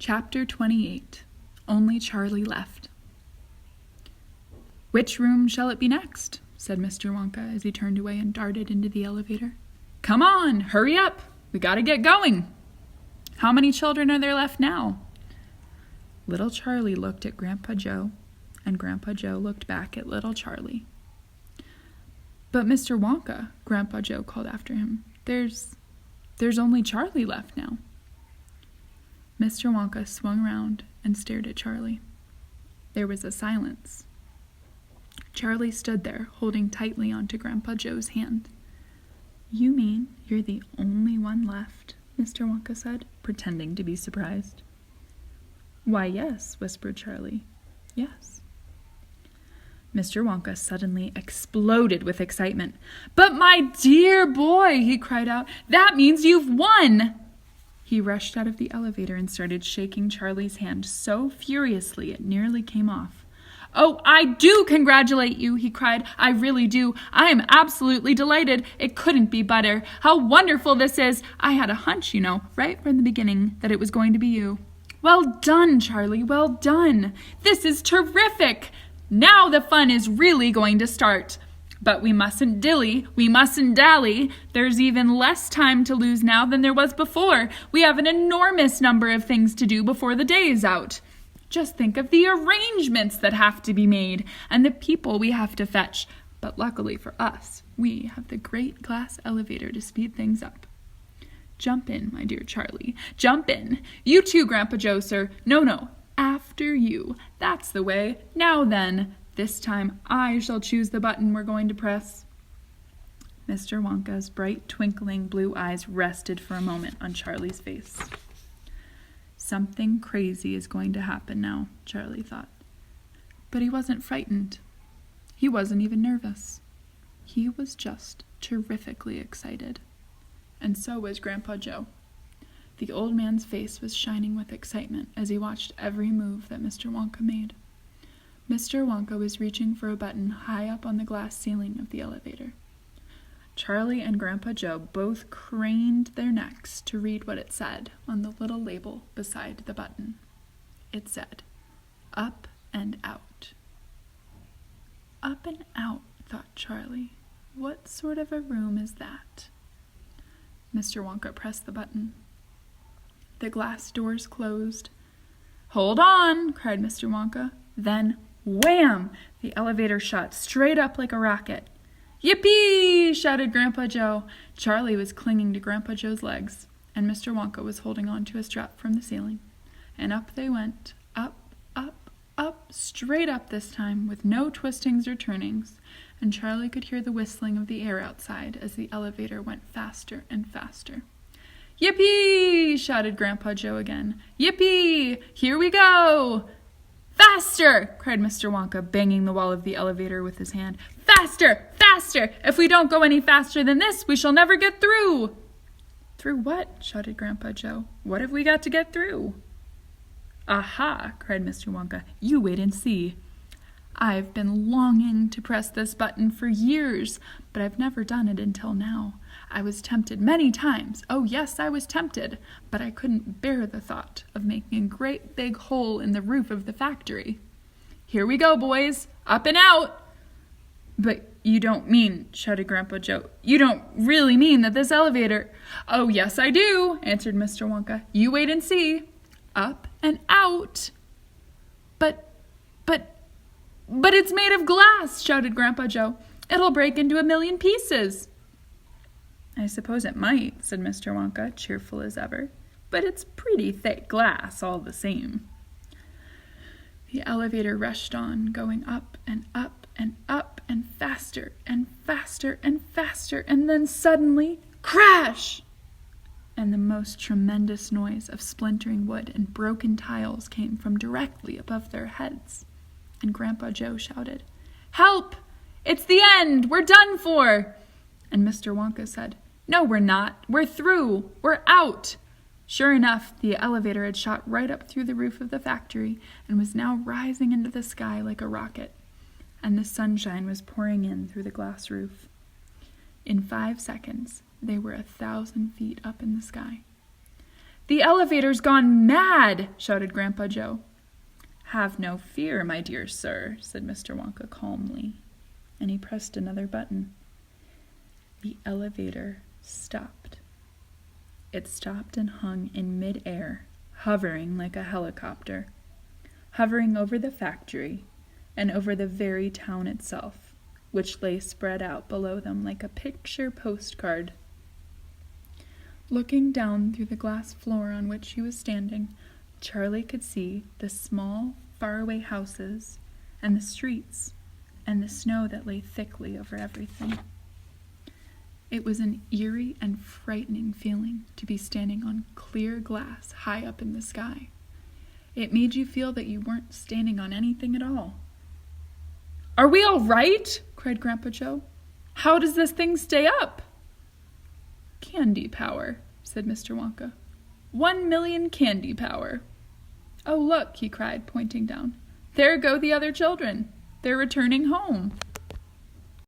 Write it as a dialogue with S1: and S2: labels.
S1: Chapter 28. Only Charlie Left. "Which room shall it be next?" said Mr. Wonka as he turned away and darted into the elevator. "Come on, hurry up. We gotta get going. How many children are there left now?" Little Charlie looked at Grandpa Joe, and Grandpa Joe looked back at little Charlie. "But Mr. Wonka," Grandpa Joe called after him, there's only Charlie left now." Mr. Wonka swung around and stared at Charlie. There was a silence. Charlie stood there, holding tightly onto Grandpa Joe's hand. "You mean you're the only one left?" Mr. Wonka said, pretending to be surprised. "Why, yes," whispered Charlie. "Yes." Mr. Wonka suddenly exploded with excitement. "But my dear boy," he cried out, "that means you've won!" He rushed out of the elevator and started shaking Charlie's hand so furiously it nearly came off. "Oh, I do congratulate you," he cried. "I really do. I am absolutely delighted. It couldn't be better. How wonderful this is. I had a hunch, right from the beginning that it was going to be you. Well done, Charlie, well done. This is terrific. Now the fun is really going to start. But we mustn't dilly, we mustn't dally. There's even less time to lose now than there was before. We have an enormous number of things to do before the day is out. Just think of the arrangements that have to be made and the people we have to fetch. But luckily for us, we have the great glass elevator to speed things up. Jump in, my dear Charlie, jump in. You too, Grandpa Joe, sir. No, after you. That's the way. Now then. This time I shall choose the button we're going to press." Mr. Wonka's bright, twinkling blue eyes rested for a moment on Charlie's face. Something crazy is going to happen now, Charlie thought. But he wasn't frightened. He wasn't even nervous. He was just terrifically excited. And so was Grandpa Joe. The old man's face was shining with excitement as he watched every move that Mr. Wonka made. Mr. Wonka was reaching for a button high up on the glass ceiling of the elevator. Charlie and Grandpa Joe both craned their necks to read what it said on the little label beside the button. It said, "Up and out." "Up and out," thought Charlie. "What sort of a room is that?" Mr. Wonka pressed the button. The glass doors closed. "Hold on," cried Mr. Wonka. Then, wham! The elevator shot straight up like a rocket. "Yippee!" shouted Grandpa Joe. Charlie was clinging to Grandpa Joe's legs, and Mr. Wonka was holding on to a strap from the ceiling. And up they went, up, straight up this time, with no twistings or turnings, and Charlie could hear the whistling of the air outside as the elevator went faster and faster. "Yippee!" shouted Grandpa Joe again. "Yippee! Here we go!" "Faster!" cried Mr. Wonka, banging the wall of the elevator with his hand. "Faster! Faster! If we don't go any faster than this, we shall never get through!" "Through what?" shouted Grandpa Joe. "What have we got to get through?" "Aha!" cried Mr. Wonka. "You wait and see. I've been longing to press this button for years, but I've never done it until now. I was tempted many times. Oh, yes, I was tempted, but I couldn't bear the thought of making a great big hole in the roof of the factory. Here we go, boys. Up and out!" "But you don't mean," shouted Grandpa Joe, "you don't really mean that this elevator—" "Oh, yes, I do," answered Mr. Wonka. "You wait and see. Up and out." But it's made of glass," shouted Grandpa Joe. "It'll break into a million pieces." "I suppose it might," said Mr. Wonka, cheerful as ever. "But it's pretty thick glass all the same." The elevator rushed on, going up and up and up and faster and faster and faster, and then suddenly, crash! And the most tremendous noise of splintering wood and broken tiles came from directly above their heads. And Grandpa Joe shouted, "Help! It's the end! We're done for!" And Mr. Wonka said, "No, we're not. We're through. We're out." Sure enough, the elevator had shot right up through the roof of the factory and was now rising into the sky like a rocket. And the sunshine was pouring in through the glass roof. In 5 seconds, they were 1,000 feet up in the sky. The elevator's gone mad, shouted Grandpa Joe. Have no fear, my dear sir, said Mr. Wonka calmly, and he pressed another button. The elevator stopped. It stopped and hung in mid-air, hovering like a helicopter, hovering over the factory and over the very town itself, which lay spread out below them like a picture postcard. Looking down through the glass floor on which he was standing, Charlie could see the small, faraway houses and the streets and the snow that lay thickly over everything. It was an eerie and frightening feeling to be standing on clear glass high up in the sky. It made you feel that you weren't standing on anything at all. Are we all right? Cried Grandpa Joe. How does this thing stay up? Candy power, said Mr. Wonka. 1,000,000 candy power. Oh, look, he cried, pointing down. There go the other children. They're returning home.